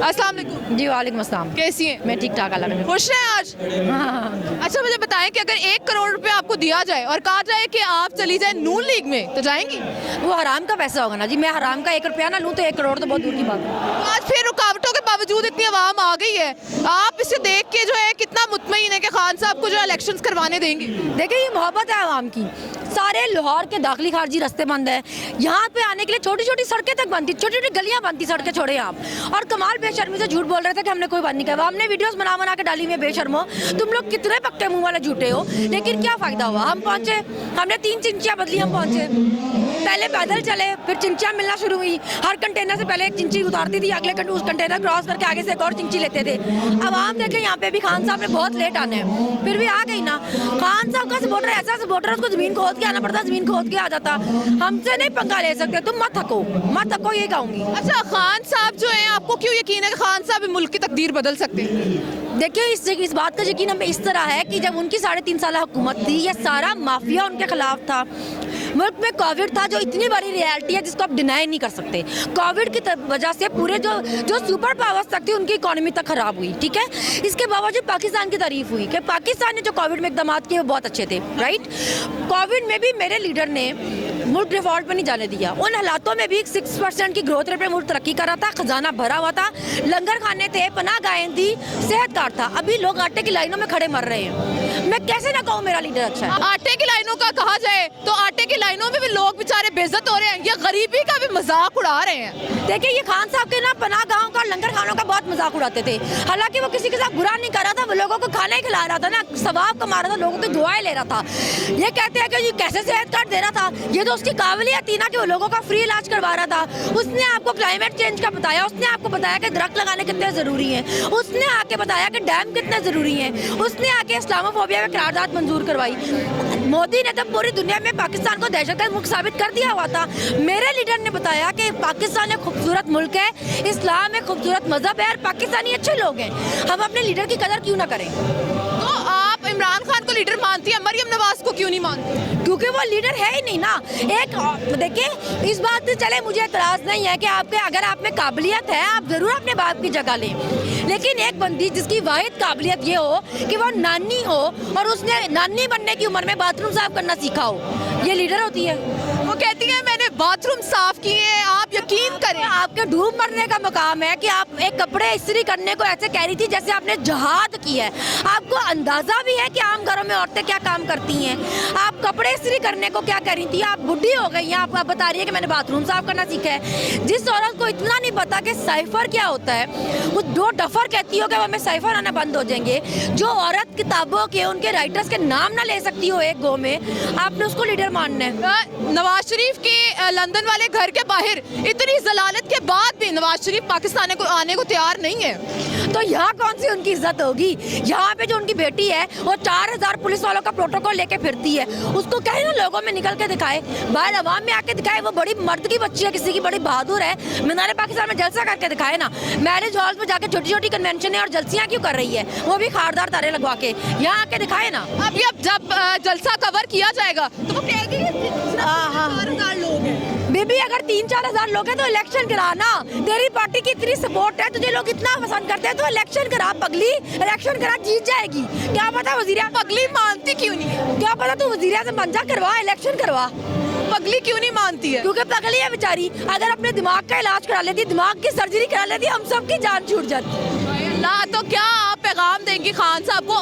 अस्सलाम वालेकुम। जी वालेकुम अस्सलाम। कैसी हैं? मैं ठीक ठाक अल्लाह का। खुश हैं आज? हाँ। अच्छा मुझे बताएं कि अगर 1 करोड़ रुपए आपको दिया जाए और कहा जाए कि आप चली जाए नून लीग में तो जाएंगी? वो हराम का पैसा होगा ना जी, मैं हराम का 1 रुपया ना लूँ तो 1 करोड़ तो बहुत दूर की बात है। तो आज फिर रुकावटों के बावजूद इतनी आवाम आ गई है, आप इसे देख के जो है कितना मुतमईन है कि खान साहब को जो इलेक्शंस करवाने देंगे? देखिए ये मोहब्बत है आवाम की। सारे लाहौर के दाखिली खारजी रास्ते बंद है, यहाँ पे आने के लिए छोटी छोटी सड़कें तक बंद थी, छोटी छोटी गलियां बंद थी, सड़कें छोड़े आप। और कमाल बेशर्मी से झूठ बोल रहे थे कि हमने कोई बात नहीं किया। हमने वीडियोस बना बना के डाली हुई है, बेशर्मो तुम लोग कितने पक्के मुंह वाले झूठे हो। लेकिन क्या फायदा हुआ, हम पहुंचे, हमने 3 चिंचियाँ बदली, हम पहुंचे। पहले पैदल चले, फिर चिंचियाँ मिलना शुरू हुई। हर कंटेनर से पहले एक चिंची उतारती थी, अगले उस कंटेनर क्रॉस करके आगे से एक और चिंची लेते थे। अब आप देखें यहाँ पे भी खान साहब ने बहुत लेट आने हैं, फिर भी आ गई ना। खान साहब का सपोर्टर ऐसा सपोर्टर है, उसको जमीन खोद के आना पड़ता, जमीन खोद के आ जाता। हमसे नहीं पंगा ले सकते, तुम मत थको, ये कहूंगी। अच्छा खान साहब जो है, आपको क्यों यकीन है कि खान साहब मुल्क की तकदीर बदल सकते हैं? देखिए इस बात का यकीन हमें इस तरह है कि जब उनकी 3.5 साल हुकूमत थी, ये सारा माफिया उनके खिलाफ था। मुल्क में कोविड था जो इतनी बड़ी रियलिटी है जिसको आप डिनाई नहीं कर सकते। कोविड की वजह से पूरे जो सुपर पावर्स तक थी उनकी इकोनॉमी तक खराब हुई, ठीक है। इसके बावजूद पाकिस्तान की तारीफ हुई कि पाकिस्तान ने जो कोविड में इकदाम किए वो बहुत अच्छे थे, राइट। कोविड में भी मेरे लीडर ने मुल्क डिफॉल्ट पर नहीं जाने दिया। उन हालातों में भी 6% की ग्रोथ रेट पे मुल्क तरक्की कर रहा था, खजाना भरा हुआ था, लंगर खाने थे, पनाह गाहें थी, सेहत कार्ड था। अभी लोग आटे की लाइनों में खड़े मर रहे हैं। मैं कैसे ना कहूँ मेरा लीडर अच्छा है। आटे की लाइनों का कहा जाए तो आटे की लाइनों में भी लोग बेचारे बेइज्जत हो रहे हैं, ये गरीबी का भी मजाक उड़ा रहे हैं। देखिए ये खान साहब के ना पनाह गाँव का, लंगर खानों का बहुत मजाक उड़ाते थे। हालांकि वो किसी के साथ बुरा नहीं कर रहा था, वो लोगों को खाना ही खिला रहा था ना, सवाब कमा रहा था, लोगों की दुआएं ले रहा था। ये कहते हैं कि ये कैसे सेहत कार्ड दे रहा था, ये तो उसकी काबिलियत थी ना कि वो लोगों का फ्री इलाज करवा रहा था। उसने आपको क्लाइमेट चेंज का बताया, उसने आपको बताया कि दरख्त लगाने कितने जरूरी हैं, उसने आके बताया कि डैम कितने जरूरी हैं, उसने आके इस्लामोफोबिया में करारदाद मंजूर करवाई। मोदी ने तो पूरी दुनिया में पाकिस्तान को दहशतगर्द मुल्क साबित कर दिया हुआ था। मेरे लीडर ने बताया कि पाकिस्तान एक खूबसूरत मुल्क है, इस्लाम एक खूबसूरत मजहब है और पाकिस्तानी अच्छे लोग हैं। हम अपने लीडर की कदर क्यों ना करें? तो आप इमरान खान को लीडर मानती है, मरियम नवाज को क्यों नहीं मानती? क्योंकि वो लीडर है ही नहीं ना। एक देखिए इस बात से चले, मुझे एतराज नहीं है कि आपके अगर आप में काबिलियत है आप जरूर अपने बाप की जगह लें, लेकिन एक बंदी जिसकी वाहिद काबिलियत ये हो कि वो नानी हो और उसने नानी बनने की उम्र में बाथरूम साफ करना सीखा हो, ये लीडर होती है। वो कहती है मैंने बाथरूम साफ किए हैं, आप यकीन करें आपके डूब मरने का मकाम है कि आप एक कपड़े इस्त्री करने को ऐसे कह रही थी जैसे आपने जहाद किया है। आपको अंदाजा भी है कि आम घरों में औरतें क्या काम करती हैं। आप कपड़े इस्त्री करने को क्या कह रही थी, आप बुढ़ी हो गई हैं, आप बता रही है कि मैंने बाथरूम साफ करना सीखा है। जिस औरत को इतना नहीं पता कि साइफर क्या होता है, वो 2 डफर कहती हो कि हमें साइफर आना बंद हो जाएंगे। जो औरत किताबों के उनके राइटर्स के नाम ना ले सकती हो एक गो में, आपने उसको लीडर मानना है। नवाज शरीफ के लंदन वाले घर के बाहर इतनी जलालत के बाद भी नवाज शरीफ पाकिस्तान को आने को तैयार नहीं है, तो यहाँ कौन सी उनकी इज्जत होगी? यहाँ पे जो उनकी बेटी है वो 4000 पुलिस वालों का प्रोटोकॉल लेके फिरती है, उसको कहे ना लोगों में निकल के दिखाए, बाहर अवाम में आके दिखाए। वो बड़ी मर्द की बच्ची है, किसी की बड़ी बहादुर है, मीनारे पाकिस्तान में जलसा करके दिखाए ना। मैरिज हॉल में जाके छोटी छोटी कन्वेंशन और जलसियाँ क्यों कर रही है, वो भी खारदार तारे लगवा के, यहाँ आके दिखाए ना। अभी अब जब जलसा कवर किया जाएगा तो वो कहेगी 4,000 लोग हैं। बेबी अगर 3-4 हजार लोग हैं तो इलेक्शन कराना, तेरी पार्टी की इतनी सपोर्ट है, तुझे लोग इतना पसंद करते हैं तो इलेक्शन करा पगली, इलेक्शन करा, जीत जाएगी। क्या पता वजीर पगली मानती क्यों नहीं? क्या पता तू वजीर आज़म बन जा, करवा इलेक्शन करवा। पगली क्यों नहीं मानती है? क्योंकि पगली है बेचारी, अगर अपने दिमाग का इलाज करा लेती, दिमाग की सर्जरी करा लेती, हम सबकी जान छूट जाती। अल्लाह, तो क्या आप पैगाम देंगी खान साहब को?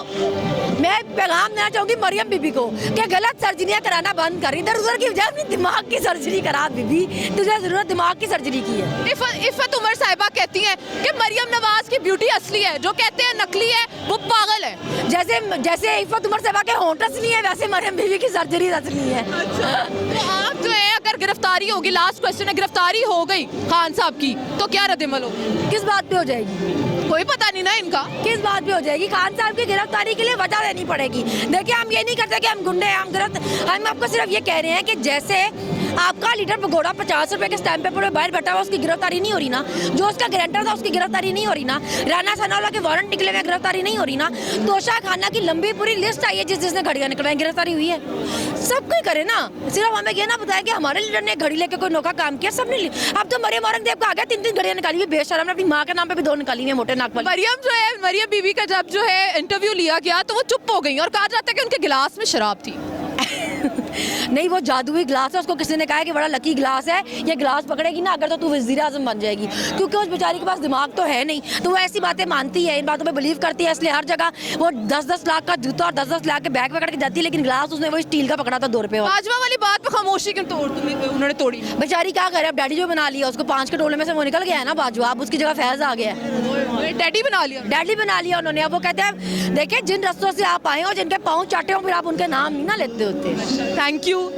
मैं पैगाम देना चाहूंगी मरियम बीबी को कि गलत सर्जरियां कराना बंद कर, इधर उधर की बजाय अपनी दिमाग की सर्जरी करा। बीबी तुझे जरूरत दिमाग की सर्जरी की है। इफ़त उमर साहिबा कहती हैं कि मरियम नवाज की ब्यूटी असली है, जो कहते हैं नकली है वो पागल है। जैसे इफ़त उमर साहिबा के होंठ असली है, वैसे मरियम बीबी की सर्जरी असली है। तो आप जो है अगर गिरफ्तारी होगी, लास्ट क्वेश्चन है, गिरफ्तारी हो गई खान साहब की तो क्या रद्द-ए-अमल होगी? किस बात पे हो जाएगी? कोई पता नहीं ना इनका। किस बात पे हो जाएगी? खान साहब की गिरफ्तारी के लिए वजह देनी पड़ेगी। देखिए हम ये नहीं करते कि हम गुंडे हैं, हम आपको सिर्फ ये कह रहे हैं कि जैसे आपका लीडर भगोड़ा 50 रुपए के स्टैंप पेपर में बाहर बैठा हुआ, उसकी गिरफ्तारी नहीं हो रही ना। जो उसका गारंटर था उसकी गिरफ्तारी नहीं हो रही ना। राना सनाउल्लाह के वारंट निकले हुए, गिरफ्तारी नहीं हो रही ना। तोशा खाना की लंबी पूरी लिस्ट आई है जिसने घड़ियां निकलवाई, गिरफ्तारी हुई है। सब कोई करे ना, सिर्फ हमें ये ना बताया कि हमारे लीडर ने घड़ी लेके कोई नौका काम किया। सबने अब तो मरियम औरंगजेब का आ गया, 3 घड़ियां निकाली हुई बेशरम ने, अपनी माँ के नाम पे भी 2 निकाली हुई मोटे नाक वाली। मरियम जो है, मरियम बीबी का जब जो है इंटरव्यू लिया गया तो वो चुप हो गई और कहा जाता है कि उनके गिलास में शराब थी। नहीं, वो जादुई ग्लास है। उसको किसी ने कहा है कि बड़ा लकी ग्लास है, ये ग्लास पकड़ेगी ना अगर तो तू वज़ीर आज़म बन जाएगी। क्योंकि उस बेचारी के पास दिमाग तो है नहीं, तो वो ऐसी बातें मानती है, इन बातों पे बिलीव करती है। इसलिए हर जगह वो 10-10 लाख का जूता और 10-10 लाख के बैग पकड़ के जाती है, लेकिन ग्लास उसने वो स्टील का पकड़ा था 2 रुपए वाला। बाजवा वाली बात पे खामोशी क्यों उन्होंने तोड़ी? बेचारी क्या करे, अब डैडी जो बना लिया उसको, 5 के टोले में से वो निकल गया है ना बाजवा, अब उसकी जगह फैज आ गया है। डैडी बना लिया, डैडी बना लिया उन्होंने। अब वो कहते हैं देखिए जिन रस्तों से आप आए हो, जिनके पाँव चाटे हो, फिर आप उनके नाम नहीं ना लेते होते। Thank you.